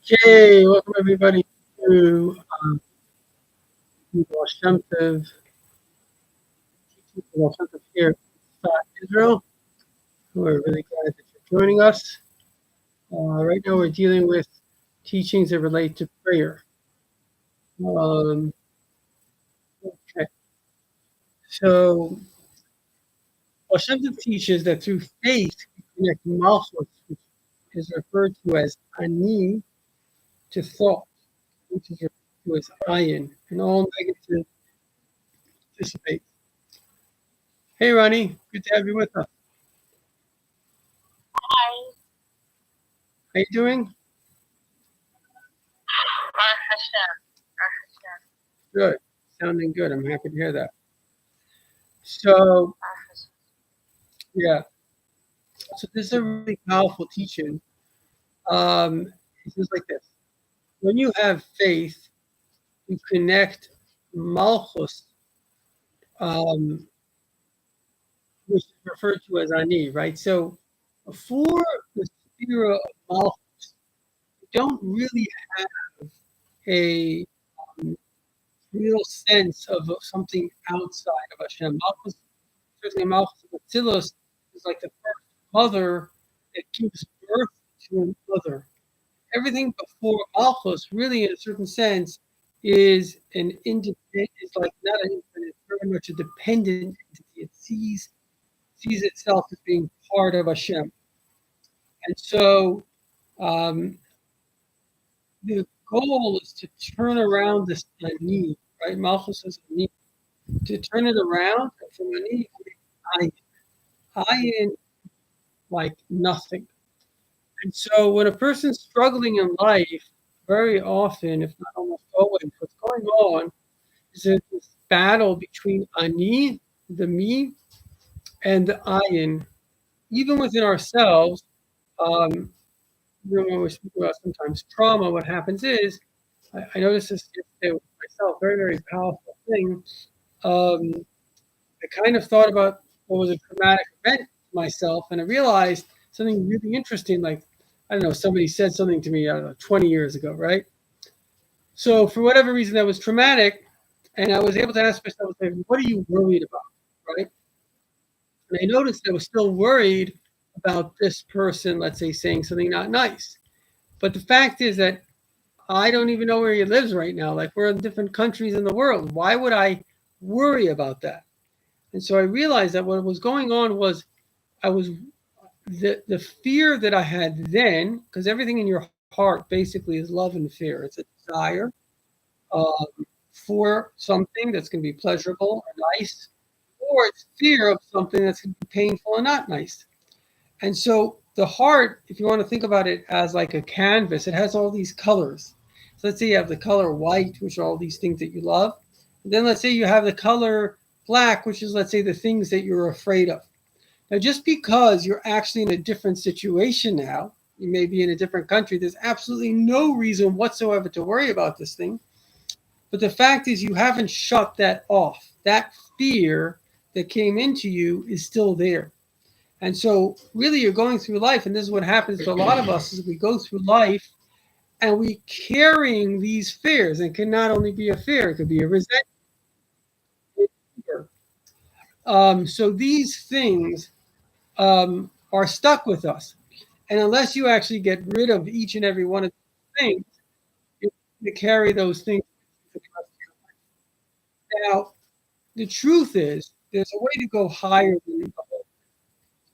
Okay, welcome everybody to Baal Shem Tov, teaching Baal Shem Tov here in Israel. We're really glad that you're joining us. Right now, we're dealing with teachings that relate to prayer. Um, okay, so Baal Shem Tov teaches that through faith, we connect malchus, which is referred to as ani, to thought, which is referred to as ayin, and all negative dissipates. Hey, Ronnie, good to have you with us. Hi. How you doing? Hashem. Hashem. Good. Sounding good. I'm happy to hear that. So, yeah. So this is a really powerful teaching. It's just like this. When you have faith, you connect malchus, um, which is referred to as ani, right? So before the sphere of malchus, you don't really have a real sense of something outside of Hashem. Malchus, certainly Malchus of Atzilus, is like the first mother that gives birth to another. Everything before Malchus, really, in a certain sense, is an independent. Is like not an independent, very much a dependent entity. It sees itself as being part of Hashem, and so um, the goal is to turn around this need, right? Malchus is a need to turn it around from a need to ayin, like nothing. And so when a person's struggling in life, very often, if not almost always, what's going on is that this battle between ani, the me, and the ayin, even within ourselves. Um, when we speak about sometimes trauma, what happens is, I noticed this yesterday with myself, very, very powerful thing. Um, I kind of thought about what was a traumatic event to myself, and I realized something really interesting. Like, I don't know, somebody said something to me, I don't know, 20 years ago, right? So, for whatever reason, that was traumatic, and I was able to ask myself, like, what are you worried about, right? And I noticed I was still worried about this person, let's say, saying something not nice. But the fact is that I don't even know where he lives right now. Like, we're in different countries in the world. Why would I worry about that? And so I realized that what was going on was I was the fear that I had then, because everything in your heart basically is love and fear. It's a desire um, for something that's going to be pleasurable or nice, or it's fear of something that's going to be painful and not nice. And so the heart, if you want to think about it as like a canvas, it has all these colors. So let's say you have the color white, which are all these things that you love. And then let's say you have the color black, which is, let's say, the things that you're afraid of. Now, just because you're actually in a different situation now, you may be in a different country, there's absolutely no reason whatsoever to worry about this thing. But the fact is, you haven't shut that off. That fear that came into you is still there. And so, really, you're going through life, and this is what happens to a lot of us: is we go through life and we carrying these fears. And it can not only be a fear; it could be a resentment. So these things are stuck with us, and unless you actually get rid of each and every one of these things, you carry those things for the rest of your life. Now, the truth is, there's a way to go higher than the whole.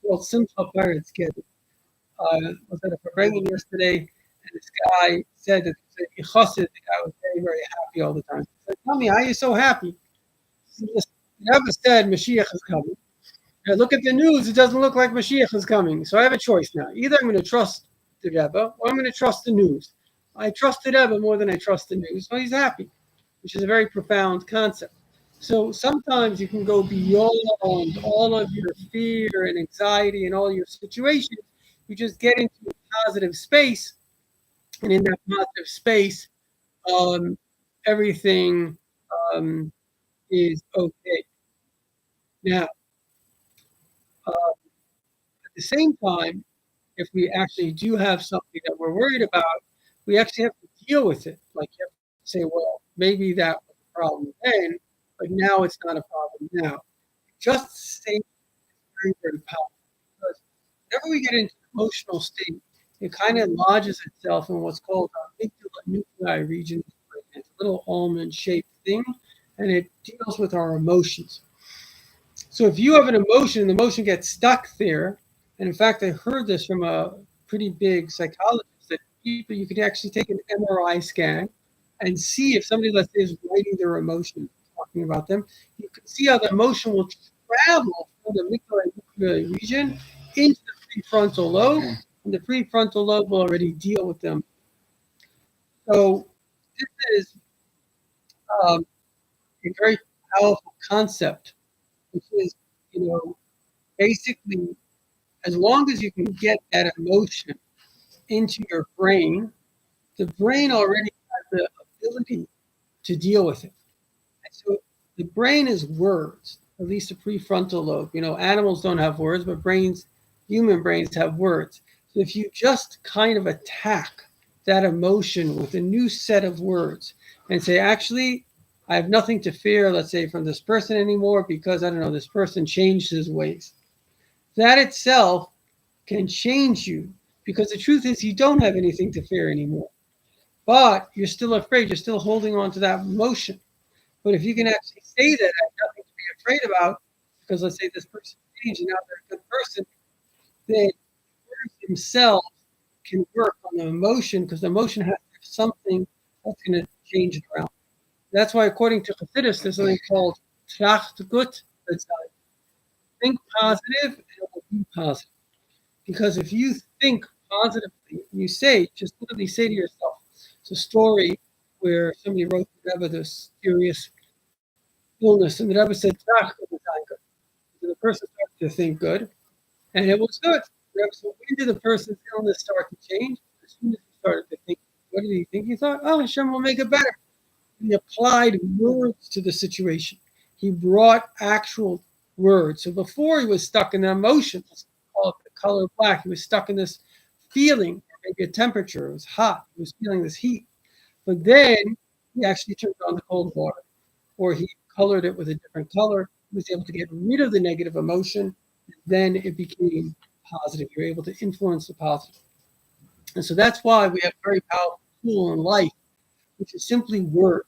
Well, Simcha Pirates get it. I was at a Farbrengen yesterday, and this guy said that he chassid, the guy was very, very happy all the time. He said, "Tell me, how are you so happy?" He said, "Listen, you never said Mashiach is coming. I look at the news, it doesn't look like Mashiach is coming. So I have a choice now. Either I'm going to trust the Rebbe or I'm going to trust the news. I trust the Rebbe more than I trust the news." So he's happy, which is a very profound concept. So sometimes you can go beyond all of your fear and anxiety and all your situations. You just get into a positive space, and in that positive space, um, everything um, is okay. Now, at the same time, if we actually do have something that we're worried about, we actually have to deal with it. Like you have to say, well, maybe that was a problem then, but now it's not a problem now. Just say very, very powerful. Because whenever we get into an emotional state, it kind of lodges itself in what's called our amygdala nuclei region. It's a little almond-shaped thing, and it deals with our emotions. So if you have an emotion and the emotion gets stuck there, and in fact, I heard this from a pretty big psychologist that people you could actually take an MRI scan and see if somebody, let's say, is writing their emotion, talking about them. You can see how the emotion will travel from the amygdala nuclear region into the prefrontal lobe, and the prefrontal lobe will already deal with them. So this is um, a very powerful concept, which is, you know, basically as long as you can get that emotion into your brain, the brain already has the ability to deal with it. And so the brain is words, at least the prefrontal lobe. You know, animals don't have words, but human brains have words. So if you just kind of attack that emotion with a new set of words and say, actually, I have nothing to fear, let's say, from this person anymore because, I don't know, this person changed his ways. That itself can change you because the truth is you don't have anything to fear anymore. But you're still afraid. You're still holding on to that emotion. But if you can actually say that I have nothing to be afraid about, because let's say this person changed and now they're a good person, then words themselves can work on the emotion because the emotion has to have something that's going to change it around. That's why, according to Chassidus, there's something called Tracht gut, think positive and it will be positive. Because if you think positively, you just literally say to yourself, it's a story where somebody wrote to the Rebbe this serious illness, and the Rebbe said, "Tzach good." And the person started to think good, and it was good. The Rebbe said, when did the person's illness start to change? As soon as he started to think, what did he think? He thought, oh, Hashem will make it better. He applied words to the situation. He brought actual words. So before he was stuck in the emotions, call it the color black, he was stuck in this feeling, maybe a temperature, it was hot, he was feeling this heat. But then he actually turned on the cold water, or he colored it with a different color. He was able to get rid of the negative emotion. Then it became positive. You're able to influence the positive. And so that's why we have a very powerful tool in life, which is simply words.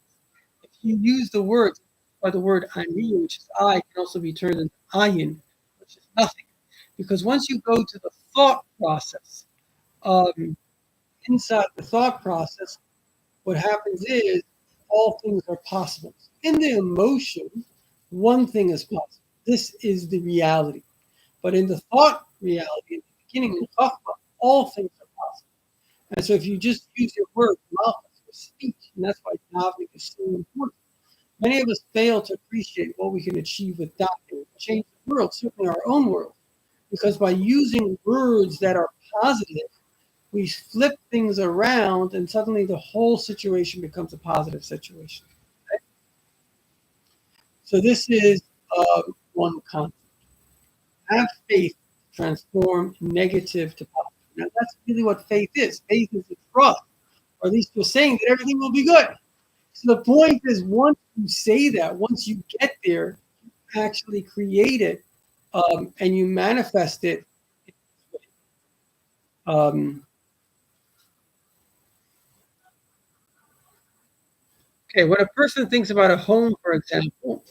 If you use the words, or the word ani, which is I, can also be turned into ayin, which is nothing. Because once you go to the thought process, inside the thought process, what happens is all things are possible. In the emotion, one thing is possible. This is the reality. But in the thought reality, in the beginning, in Chachma, all things are possible. And so if you just use your word, mouth, your speech, and that's why davening is so important. Many of us fail to appreciate what we can achieve with davening, change the world, certainly our own world. Because by using words that are positive, we flip things around and suddenly the whole situation becomes a positive situation. Okay? So this is one concept. Have faith transform negative to positive. Now that's really what faith is. Faith is a trust, or at least you're saying that everything will be good. So the point is, once you say that, once you get there, you actually create it and you manifest it. Okay, when a person thinks about a home, for example,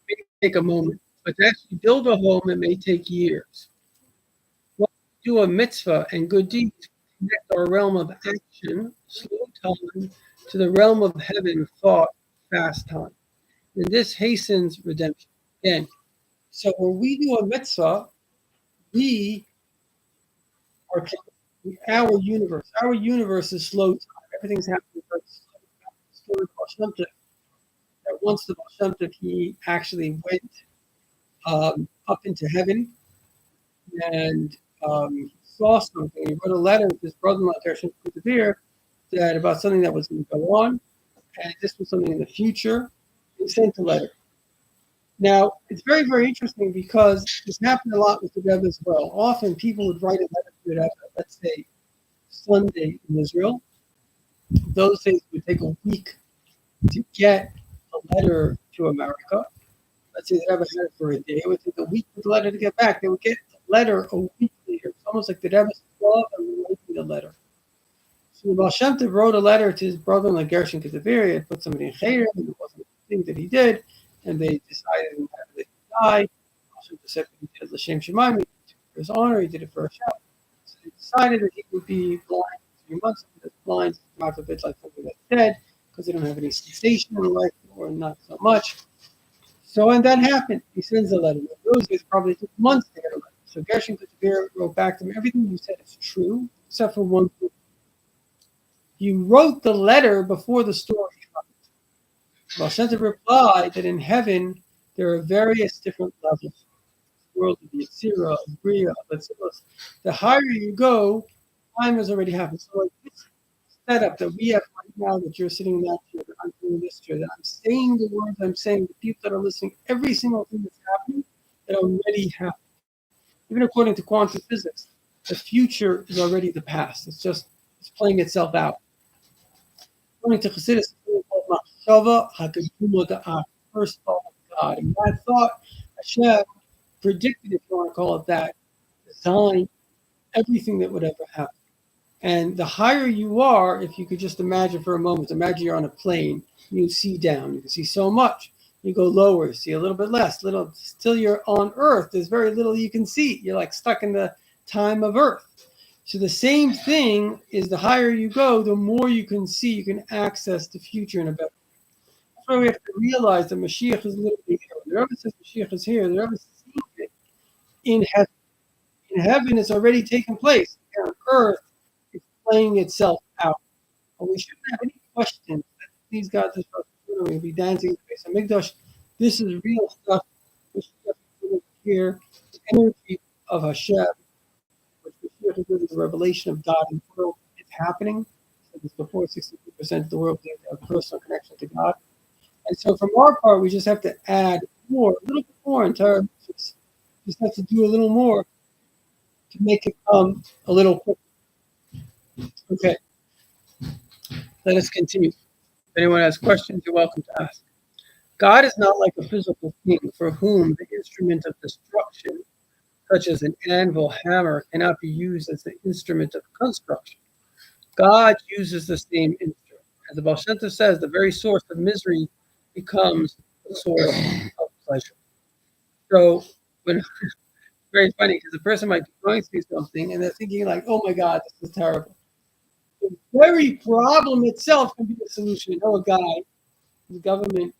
it may take a moment, but to actually build a home, it may take years. Once we do a mitzvah and good deeds, connect our realm of action, slow time, to the realm of heaven, thought, fast time. And this hastens redemption. Again, so when we do a mitzvah, we are our universe is slow time. Everything's happening very slow. That once the Baal Shem Tov, he actually went up into heaven and he saw something. He wrote a letter with his brother-in-law, Gershon Kutavir, that about something that was going to go on, and this was something in the future. He sent a letter. Now, it's very, very interesting because this happened a lot with the Rebbe as well. Often people would write a letter to the Rebbe, let's say Sunday in Israel. Those days would take a week to get a letter to America. Let's say they haven't had it for a day. It would take a week for the letter to get back. They would get the letter a week later. It's almost like the Rebbe's love and writing the letter. So the Baal Shem Tov wrote a letter to his brother-in-law Gershon Kedaviri and put somebody in Cheder, and it wasn't a thing that he did, and they decided that he died. Baal Shem Tov said he did it L'Shem Shemaim, he did it for his honor, he did it for Hashem. So they decided that he would be blind for 3 months, because blind is not a bit like something that's dead, because they don't have any sensation in life, or not so much. So when that happened, he sends a letter. Those days probably took months to get a letter. So Gershon Kedaviri wrote back to him, everything you said is true, except for one thing. You wrote the letter before the story happened. Baal Shem Tov replied that in heaven there are various different levels. The world of Yetzirah, Bria, Letzilus. The higher you go, time has already happened. So like this setup that we have right now, that you're sitting in that chair, that I'm doing this chair, that I'm saying the words I'm saying, the people that are listening, every single thing that's happening, that already happened. Even according to quantum physics, the future is already the past. It's playing itself out. According to Chassidus, it's called Machshava HaKaduma Da'at, first thought of God. And that thought, Hashem predicted, if you want to call it that, designed everything that would ever happen. And the higher you are, if you could just imagine for a moment, imagine you're on a plane, you see down, you can see so much. You go lower, you see a little bit less, little till you're on Earth. There's very little you can see. You're like stuck in the time of Earth. So the same thing is, the higher you go, the more you can see, you can access the future in a better way. That's why we have to realize that Mashiach is literally here. The Rebbe says Mashiach is here. The Rebbe is seeing it in heaven. In heaven, it's already taken place. Here on Earth, it's playing itself out. And we shouldn't have any questions that these guys are going to be dancing in the face of Mikdash. This is real stuff. Mashiach is here. The energy of Hashem, the revelation of God in the world, is happening. So it's before 62% of the world has a personal connection to God. And so from our part, we just have to add more, a little bit more in terms. Just have to do a little more to make it come a little quicker. Okay. Let us continue. If anyone has questions, you're welcome to ask. God is not like a physical thing for whom the instrument of destruction, such as an anvil, hammer, cannot be used as the instrument of construction. God uses the same instrument. As the Baal Shem Tov says, the very source of misery becomes the source of pleasure. So when it's very funny, because the person might be going through something and they're thinking like, oh my God, this is terrible. The very problem itself can be the solution. You know, a guy, the government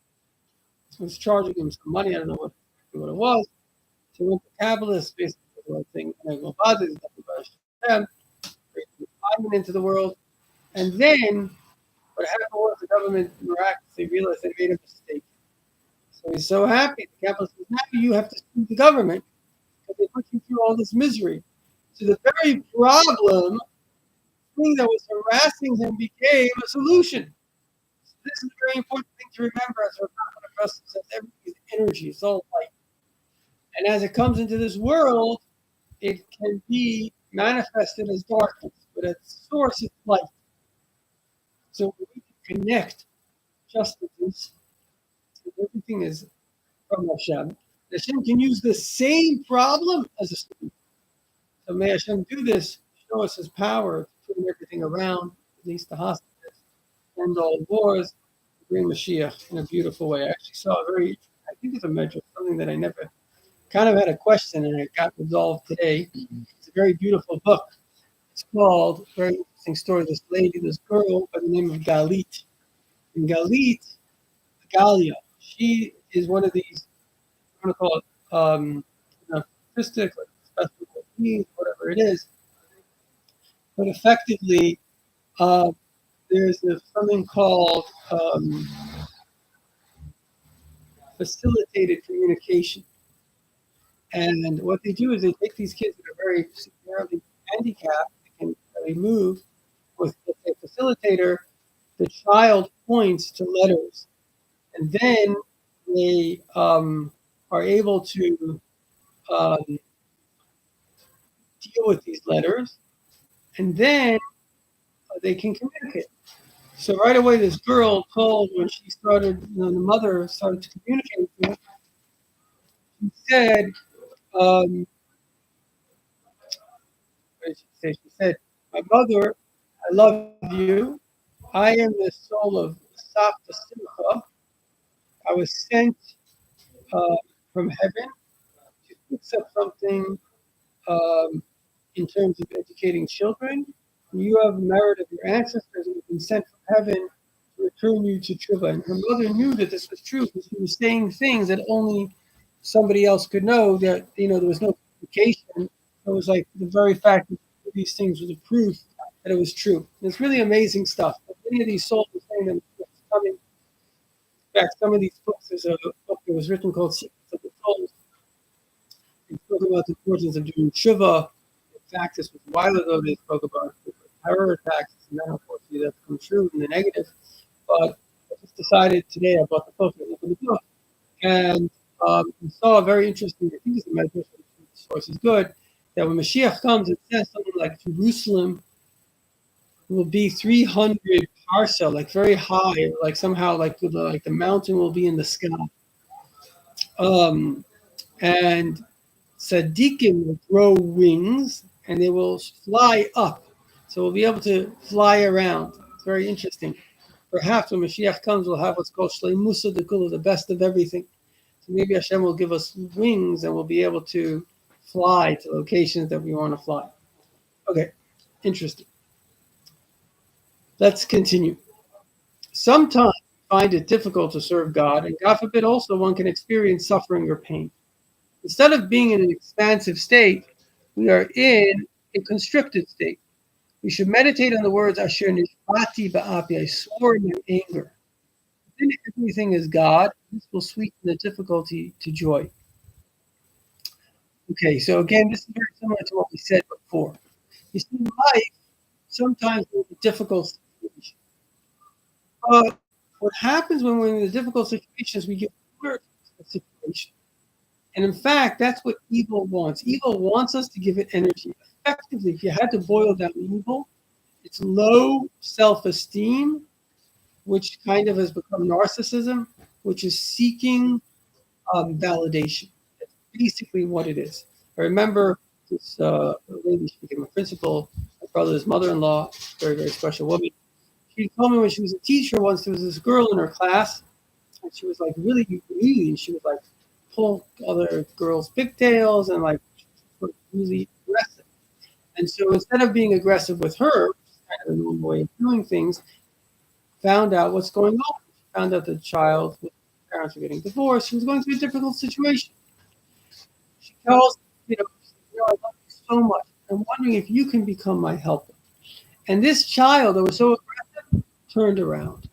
was charging him some money, I don't know what it was. So went to Kabbalists, basically the right thing, and go bother them, bring into the world. And then what happened was the government miraculously realized they made a mistake. So he's so happy. The Kabbalists says, now you have to sue the government because they put you through all this misery. So the very problem, thing that was harassing him, became a solution. So this is a very important thing to remember as we're talking about us. Everything is energy, it's all light. And as it comes into this world, it can be manifested as darkness, but at source it's light. So we can connect just with this. Everything is from Hashem. Hashem can use the same problem as a solution. So may Hashem do this, show us his power to turn everything around, at least the hostages, end all wars, bring Mashiach in a beautiful way. I actually saw I think it's a measure, something that I never kind of had a question and it got resolved today. It's a very beautiful book. It's called, very interesting story, this girl by the name of Galit. And Galit, Galia, she is one of these, I'm going to call it autistic, like special needs, whatever it is. But effectively, there's something called facilitated communication. And what they do is they take these kids that are very severely handicapped, they can barely move. With a facilitator, the child points to letters, and then they are able to deal with these letters. And then they can communicate. So right away, this girl told when she started, the mother started to communicate with her, she said, um, what did she say? She said, "My mother, I love you. I am the soul of Sapta Simcha. I was sent uh, from heaven to fix up something um, in terms of educating children. You have merit of your ancestors and have been sent from heaven to return you to Truva." And her mother knew that this was true because she was saying things that only somebody else could know. That there was no communication. It was like the very fact that these things was a proof that it was true. And it's really amazing stuff. Many of these souls were saying that it's coming. In fact, some of these books, there's a book that was written called Secrets of the Souls. They spoke about the importance of doing tshuva. In fact, this was a while ago. They spoke about terror attacks, and then unfortunately that's come true in the negative. But I just decided today I bought the book and opened the book, and we saw a very interesting. I think it's the meditation source is good. That when Mashiach comes, it says something like Jerusalem will be 300 parsa, like very high, like somehow like the mountain will be in the sky. And Tzaddikim will grow wings and they will fly up. So we'll be able to fly around. It's very interesting. Perhaps when Mashiach comes, we'll have what's called Shleimusa Dekula, the best of everything. So maybe Hashem will give us wings and we'll be able to fly to locations that we want to fly. Okay, interesting. Let's continue. Sometimes we find it difficult to serve God, and God forbid also one can experience suffering or pain. Instead of being in an expansive state, we are in a constricted state. We should meditate on the words Asher Nishpati Ba'api, I swore in my anger. Then everything is God. This will sweeten the difficulty to joy. Okay, so again, this is very similar to what we said before. You see, life sometimes will be difficult situations. But what happens when we're in the difficult situations, we get worse at the situation. And in fact, that's what evil wants. Evil wants us to give it energy. Effectively, if you had to boil down evil, it's low self-esteem, which kind of has become narcissism, which is seeking validation. That's basically what it is. I remember this lady, she became a principal, my brother's mother-in-law, very, very special woman. She told me when she was a teacher once, there was this girl in her class, and she was like really mean. She would like pull other girls' pigtails and like really aggressive. And so instead of being aggressive with her, which is kind of a normal way of doing things, found out what's going on. She found out the child, his parents were getting divorced. She was going through a difficult situation. She tells, I love you so much. I'm wondering if you can become my helper. And this child that was so aggressive turned around.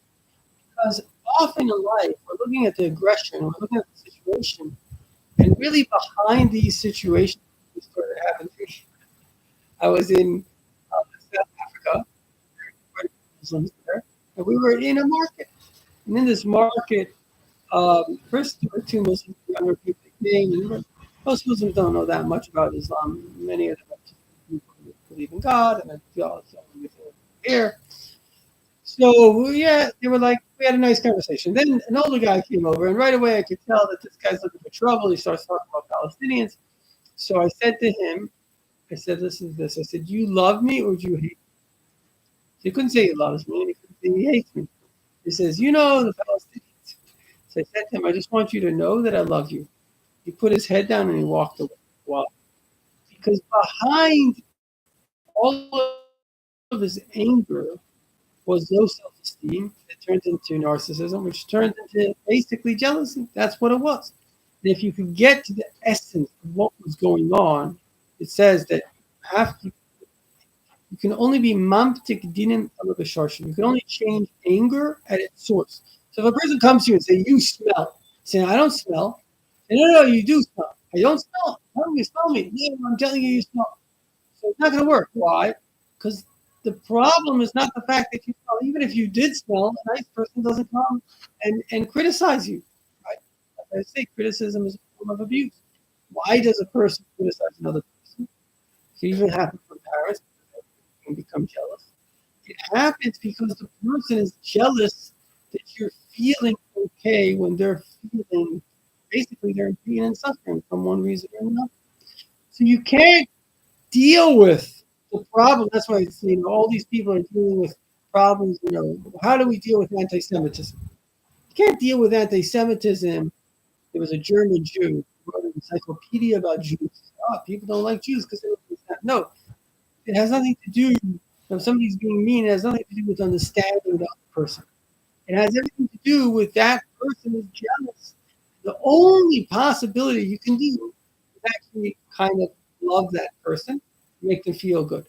Because often in life, we're looking at the aggression, we're looking at the situation, and really behind these situations, this story that happened to me. I was in South Africa, Muslims there, and we were in a market. And in this market, first there were two Muslim younger people came, and most Muslims don't know that much about Islam. Many of them believe in God, and they all here. So yeah, they were like, we had a nice conversation. Then an older guy came over, and right away I could tell that this guy's looking for trouble. He starts talking about Palestinians. So I said to him, I said, listen to this. I said, do you love me or do you hate me? He couldn't say he loves me, and he couldn't say he hates me. He says, the Palestinians. So I said to him, I just want you to know that I love you. He put his head down and he walked away. Why? Because behind all of his anger was low self-esteem. It turned into narcissism, which turned into basically jealousy. That's what it was. And if you could get to the essence of what was going on, it says that you can only be mamtik dinim alabasharshin. You can only change anger at its source. So if a person comes to you and say, you smell, say, I don't smell. Say, no, you do smell. I don't smell. Tell me, smell me. Yeah, I'm telling you, you smell. So it's not going to work. Why? Because the problem is not the fact that you smell. Even if you did smell, a nice person doesn't come and criticize you. Right? As I say, criticism is a form of abuse. Why does a person criticize another person? It even happens from parents and become jealous. It happens because the person is jealous that you're feeling okay when they're feeling, basically, they're in pain and suffering from one reason or another. So you can't deal with the problem. That's why it's, all these people are dealing with problems. How do we deal with anti-Semitism? You can't deal with anti-Semitism. There was a German Jew who wrote an encyclopedia about Jews. Oh, people don't like Jews because they don't understand. No, it has nothing to do. If somebody's being mean, it has nothing to do with understanding the other person. It has everything to do with that person is jealous. The only possibility you can do is actually kind of love that person, make them feel good.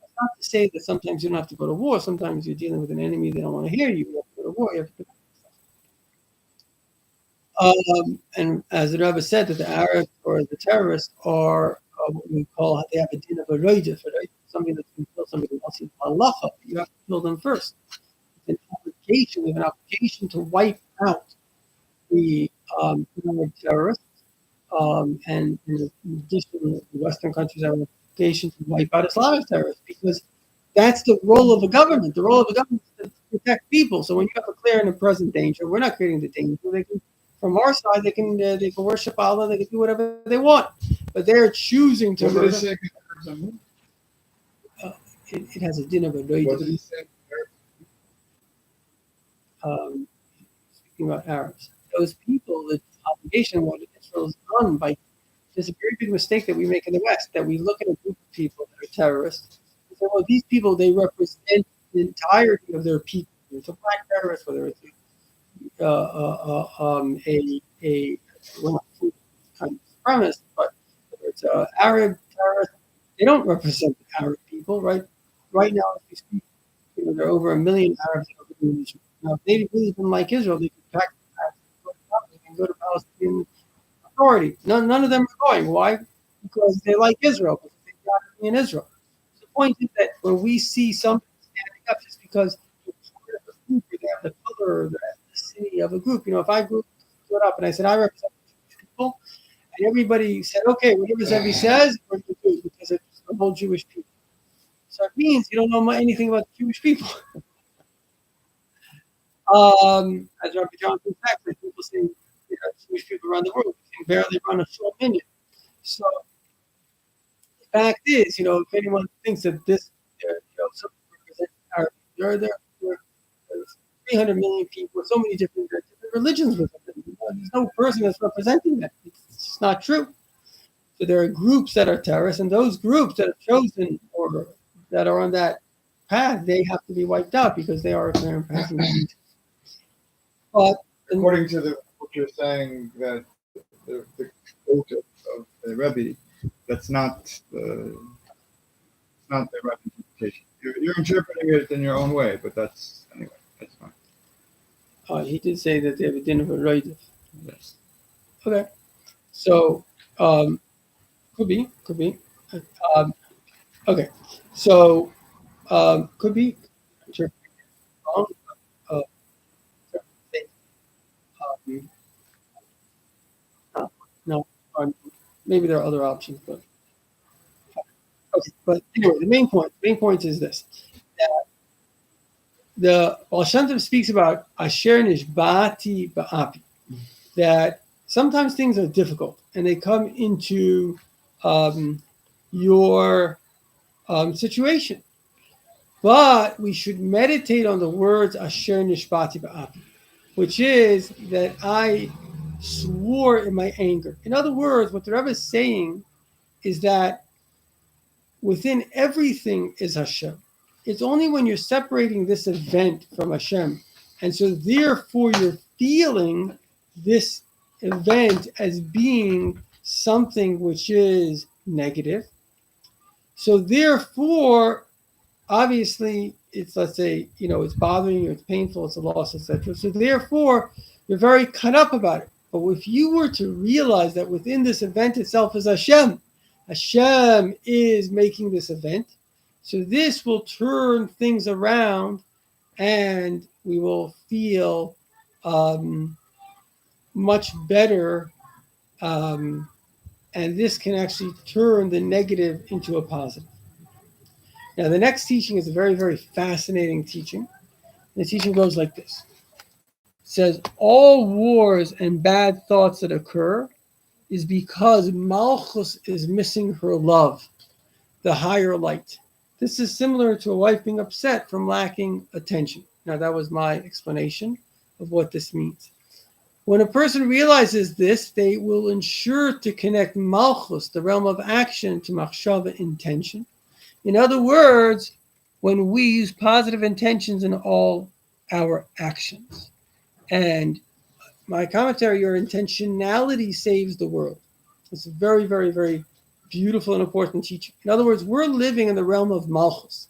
That's not to say that sometimes you don't have to go to war. Sometimes you're dealing with an enemy, they don't want to hear you. You have to go to war. You have to and as the Rebbe said, that the Arabs or the terrorists are what we call, they have a din of a roidif, right? Somebody that's going to kill somebody else in halacha. You have to kill them first. It's an obligation. We have an obligation to wipe out the terrorists. And in addition, the Western countries have an obligation to wipe out Islamic terrorists because that's the role of a government. The role of a government is to protect people. So when you have a clear and a present danger, we're not creating the danger. From our side, they can worship Allah, they can do whatever they want, but they're choosing to. What did he say? It has a din of a What did he say? Speaking about Arabs, those people, the obligation what Israel has done by. There's a very big mistake that we make in the West, that we look at a group of people that are terrorists and say, well, these people, they represent the entirety of their people. It's a black terrorist, whether it's well, not kind of premise, but whether it's Arab terrorist, they don't represent the Arab people, right? Right now, as we speak, there are over 1 million Arabs that are living in Israel. Now, if they really didn't like Israel, they could pack the bags and go to Palestinian Authority. None of them are going. Why? Because they like Israel, because they got to be in Israel. The point is that when we see somebody standing up, just because you're part of a group, or they have the color or the city of a group. If I stood up and I said, I represent the Jewish people, and everybody said, okay, whatever Zevi says, we're going to do because it's the whole Jewish people. So it means you don't know anything about the Jewish people. As Rabbi Jonathan said, people say, Jewish people around the world can barely run a short minute. So the fact is, if anyone thinks that this, something represents Arab, there are 300 million people, so many different religions within them. There's no person that's representing that. It's just not true. So there are groups that are terrorists, and those groups that are chosen or that are on that path, they have to be wiped out because they are a clear and present danger. But according to what you're saying, that the quote of the Rebbe, that's not the right interpretation. You're interpreting it in your own way, but that's fine. He did say that they have a din of a roidif. Yes. Okay. So could be. Okay. So could be. No, maybe there are other options, but okay. But anyway, the main point is this: that the Baal Shem Tov speaks about asher nishbati ba'api, that sometimes things are difficult and they come into your situation, but we should meditate on the words asher nishbati ba'api, which is that I swore in my anger. In other words, what the Rebbe is saying is that within everything is Hashem. It's only when you're separating this event from Hashem, and so therefore you're feeling this event as being something which is negative. So therefore, obviously, it's, let's say, it's bothering you, it's painful, it's a loss, etc. So therefore, you're very cut up about it. But if you were to realize that within this event itself is Hashem is making this event, so this will turn things around, and we will feel much better, and this can actually turn the negative into a positive. Now, the next teaching is a very, very fascinating teaching. The teaching goes like this. It says, all wars and bad thoughts that occur is because Malchus is missing her love, the higher light. This is similar to a wife being upset from lacking attention. Now, that was my explanation of what this means. When a person realizes this, they will ensure to connect Malchus, the realm of action, to Machshava, intention. In other words, when we use positive intentions in all our actions. And my commentary, your intentionality saves the world. It's a very, very, very beautiful and important teaching. In other words, we're living in the realm of Malchus.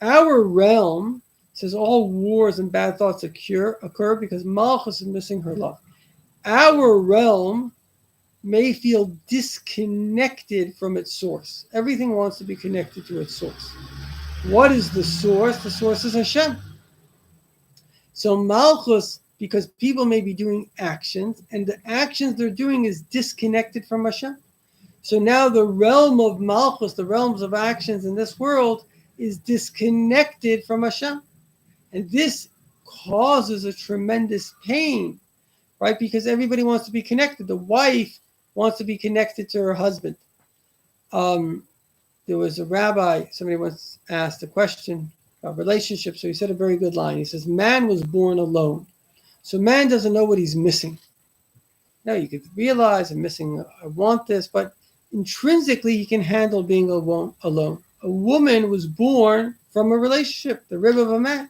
Our realm says all wars and bad thoughts occur because Malchus is missing her love. Our realm may feel disconnected from its source. Everything wants to be connected to its source. What is the source? The source is Hashem. So Malchus, because people may be doing actions, and the actions they're doing is disconnected from Hashem. So now the realm of Malchus, the realms of actions in this world, is disconnected from Hashem. And this causes a tremendous pain, right? Because everybody wants to be connected. The wife wants to be connected to her husband. There was a rabbi, somebody once asked a question about relationships, so he said a very good line. He says, man was born alone. So man doesn't know what he's missing. Now you could realize I'm missing, I want this, but intrinsically he can handle being alone. A woman was born from a relationship, the rib of a man.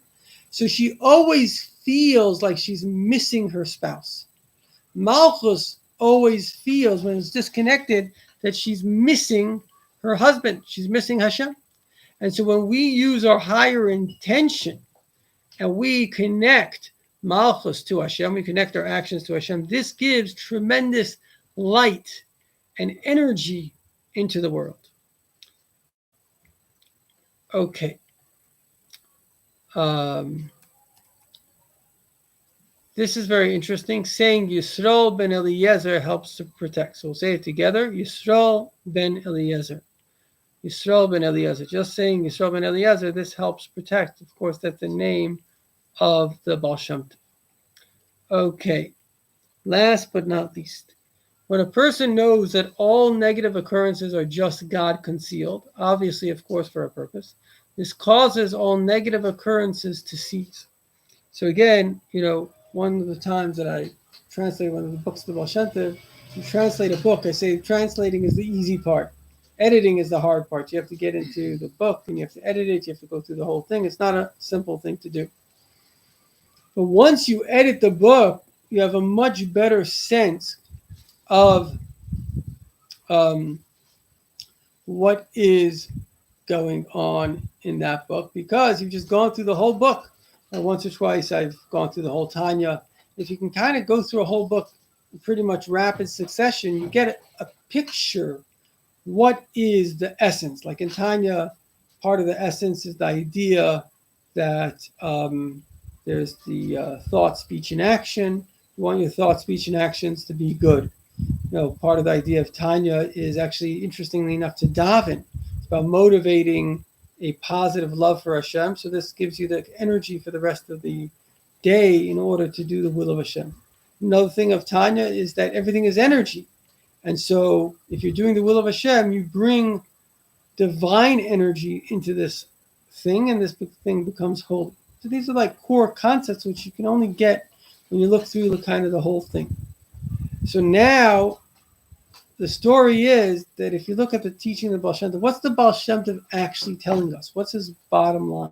So she always feels like she's missing her spouse. Malchus always feels when it's disconnected that she's missing her husband. She's missing Hashem. And so when we use our higher intention and we connect Malchus to Hashem, we connect our actions to Hashem, this gives tremendous light and energy into the world. Okay. This is very interesting. Saying Yisrael ben Eliezer helps to protect. So we'll say it together. Yisrael ben Eliezer. Yisrael ben Eliezer. Just saying Yisrael ben Eliezer, this helps protect. Of course, that's the name of the Baal Shem Tov. Okay. Last but not least. When a person knows that all negative occurrences are just God concealed, obviously, of course, for a purpose, this causes all negative occurrences to cease. So again, one of the times that I translate one of the books of the Baal Shem Tov, to translate a book, I say translating is the easy part. Editing is the hard part. You have to get into the book and you have to edit it. You have to go through the whole thing. It's not a simple thing to do. But once you edit the book, you have a much better sense of what is going on in that book, because you've just gone through the whole book. Once or twice I've gone through the whole Tanya. If you can kind of go through a whole book in pretty much rapid succession, you get a picture. What is the essence? Like in Tanya, part of the essence is the idea that there's the thought, speech, and action. You want your thought, speech, and actions to be good. Part of the idea of Tanya is actually, interestingly enough, to daven. It's about motivating a positive love for Hashem. So this gives you the energy for the rest of the day in order to do the will of Hashem. Another thing of Tanya is that everything is energy. And so if you're doing the will of Hashem, you bring divine energy into this thing, and this thing becomes holy. So these are like core concepts which you can only get when you look through the whole thing. So now the story is that if you look at the teaching of the Baal Shem Tov, what's the Baal Shem Tov actually telling us? What's his bottom line?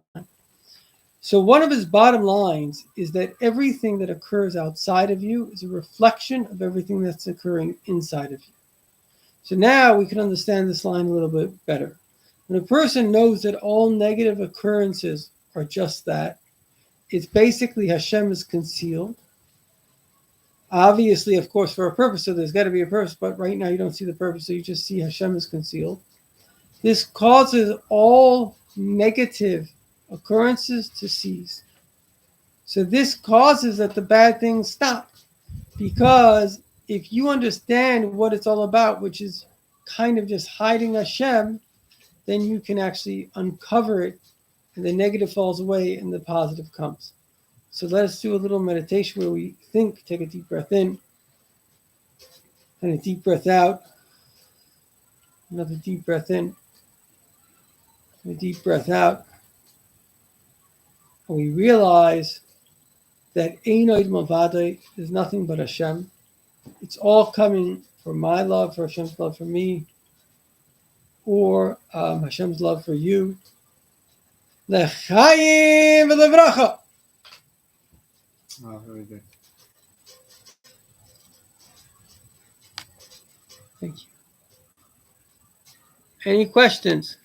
So one of his bottom lines is that everything that occurs outside of you is a reflection of everything that's occurring inside of you. So now we can understand this line a little bit better. When a person knows that all negative occurrences are just that, it's basically Hashem is concealed. Obviously, of course, for a purpose, so there's got to be a purpose, but right now you don't see the purpose, so you just see Hashem is concealed. This causes all negative occurrences to cease. So this causes that the bad things stop, because if you understand what it's all about, which is kind of just hiding Hashem, then you can actually uncover it, and the negative falls away and the positive comes. So let us do a little meditation where we think, take a deep breath in, and a deep breath out, another deep breath in, and a deep breath out. And we realize that Ein Od Mavadai is nothing but Hashem. It's all coming from my love, for Hashem's love for me, or Hashem's love for you. L'chaim v'levracha. Oh, very good. Thank you. Any questions?